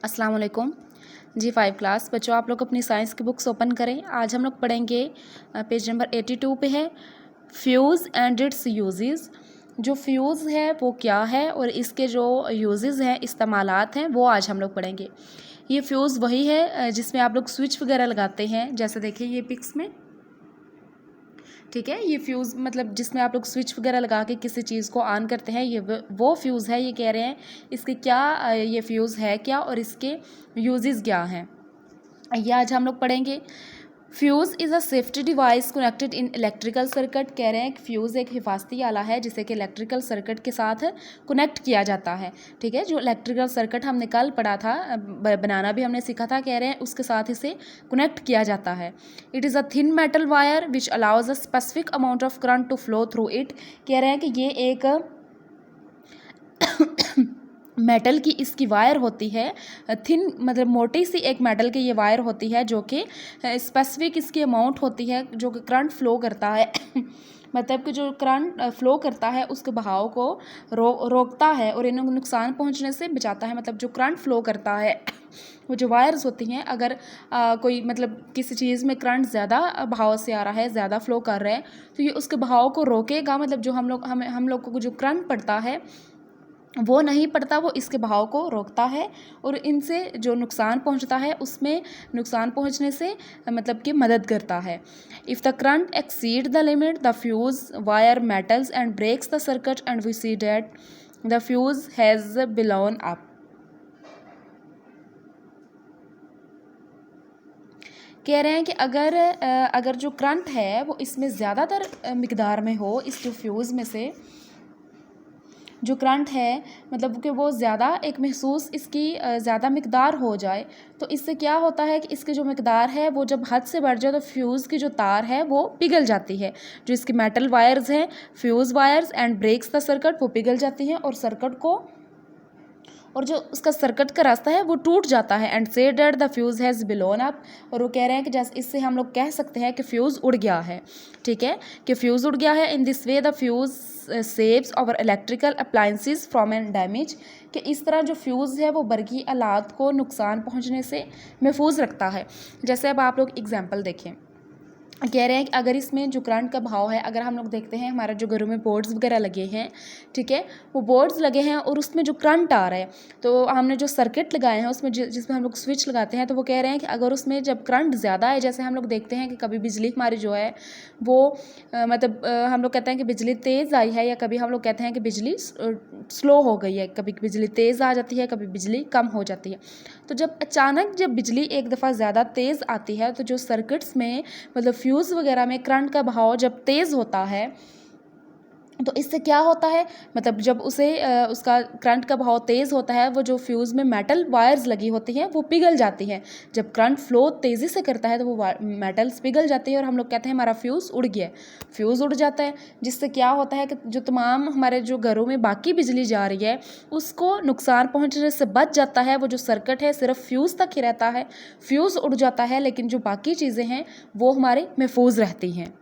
अस्सलाम वालेकुम जी। 5 क्लास बच्चों, आप लोग अपनी साइंस की बुक्स ओपन करें। आज हम लोग पढ़ेंगे पेज नंबर 82 पे है फ्यूज़ एंड इट्स यूजेस। जो फ्यूज़ है वो क्या है और इसके जो यूजेस हैं, इस्तेमालात हैं, वो आज हम लोग पढ़ेंगे। ये फ्यूज़ वही है जिसमें आप लोग स्विच वगैरह लगाते हैं, जैसे देखिए ये पिक्स में, ठीक है। ये फ्यूज़ मतलब जिसमें आप लोग स्विच वगैरह लगा के किसी चीज़ को ऑन करते हैं, ये वो फ्यूज़ है। ये कह रहे हैं इसके क्या ये फ्यूज़ है क्या और इसके यूजेस क्या हैं, ये आज हम लोग पढ़ेंगे। Fuse is a safety device connected in electrical circuit. कह रहे हैं कि फ्यूज़ एक हिफाजती आला है जिसे कि इलेक्ट्रिकल सर्किट के साथ कनेक्ट किया जाता है, ठीक है। जो इलेक्ट्रिकल सर्किट हमने कल पढ़ा था, बनाना भी हमने सीखा था, कह रहे हैं उसके साथ इसे कनेक्ट किया जाता है। It is a thin metal wire which allows a specific amount of current to flow through it. कह रहे हैं कि ये एक मेटल की इसकी वायर होती है, थिन मतलब मोटी सी एक मेटल की ये वायर होती है जो कि स्पेसिफिक इसकी अमाउंट होती है जो कि करंट फ्लो करता है मतलब कि जो करंट फ्लो करता है उसके बहाव को रोकता है और इन्हें नुकसान पहुंचने से बचाता है। मतलब जो करंट फ्लो करता है वो जो वायर्स होती हैं, अगर कोई मतलब किसी चीज़ में करंट ज़्यादा बहाव से आ रहा है, ज़्यादा फ्लो कर रहे हैं, तो ये उसके बहाव को रोकेगा। मतलब जो हम लोग को जो करंट पड़ता है वो नहीं पड़ता, वो इसके बहाव को रोकता है और इनसे जो नुकसान पहुंचता है उसमें नुकसान पहुंचने से मतलब कि मदद करता है। If the current exceed the limit the fuse wire melts and breaks the circuit and we see that the fuse has blown up. कह रहे हैं कि अगर जो करंट है वो इसमें ज़्यादातर मिकदार में हो, इस जो फ्यूज़ में से जो करंट है मतलब कि वो ज़्यादा एक महसूस इसकी ज़्यादा मिकदार हो जाए, तो इससे क्या होता है कि इसकी जो मिकदार है वो जब हद से बढ़ जाए तो फ्यूज़ की जो तार है वो पिघल जाती है। जो इसकी मेटल वायर्स हैं, fuse wires and breaks the circuit, वो पिघल जाती हैं और सर्किट को और जो उसका सर्किट का रास्ता है वो टूट जाता है। And see that the fuse has blown up, और वो कह रहे हैं कि जैसे इससे हम लोग कह सकते हैं कि फ्यूज़ उड़ गया है, ठीक है, कि फ्यूज़ उड़ गया है। In this way the fuse saves our electrical appliances from an damage, कि इस तरह जो फ्यूज़ है वो बरकी आलात को नुकसान पहुंचने से महफूज रखता है। जैसे अब आप लोग एग्जांपल देखें, कह रहे हैं कि अगर इसमें जो करंट का भाव है, अगर हम लोग देखते हैं हमारा जो घरों में बोर्ड्स वगैरह लगे हैं, ठीक है, वो बोर्ड्स लगे हैं और उसमें जो करंट आ रहा है, तो हमने जो सर्किट लगाए हैं उसमें जिसमें हम लोग स्विच लगाते हैं, तो वो कह रहे हैं कि अगर उसमें जब करंट ज़्यादा है, जैसे हम लोग देखते हैं कि कभी बिजली हमारी जो है वो मतलब हम लोग कहते हैं कि बिजली तेज़ आई है, या कभी हम लोग कहते हैं कि बिजली स्लो हो गई है, कभी बिजली तेज़ आ जाती है, कभी बिजली कम हो जाती है। तो जब बिजली एक दफ़ा ज़्यादा तेज़ आती है, तो जो सर्किट्स में मतलब फ्यूज़ वगैरह में करंट का बहाव जब तेज़ होता है, तो इससे क्या होता है, मतलब जब उसका करंट का बहाव तेज़ होता है, वो जो फ्यूज़ में मेटल वायर्स लगी होती हैं वो पिघल जाती हैं। जब करंट फ्लो तेज़ी से करता है तो वो मेटल्स पिघल जाती है और हम लोग कहते हैं हमारा फ्यूज़ उड़ गया, फ्यूज़ उड़ जाता है। जिससे क्या होता है कि जो तमाम हमारे जो घरों में बाकी बिजली जा रही है उसको नुकसान पहुँचने से बच जाता है। वो जो सर्किट है सिर्फ फ्यूज़ तक ही रहता है, फ्यूज़ उड़ जाता है, लेकिन जो बाकी चीज़ें हैं वो हमारे महफूज रहती हैं।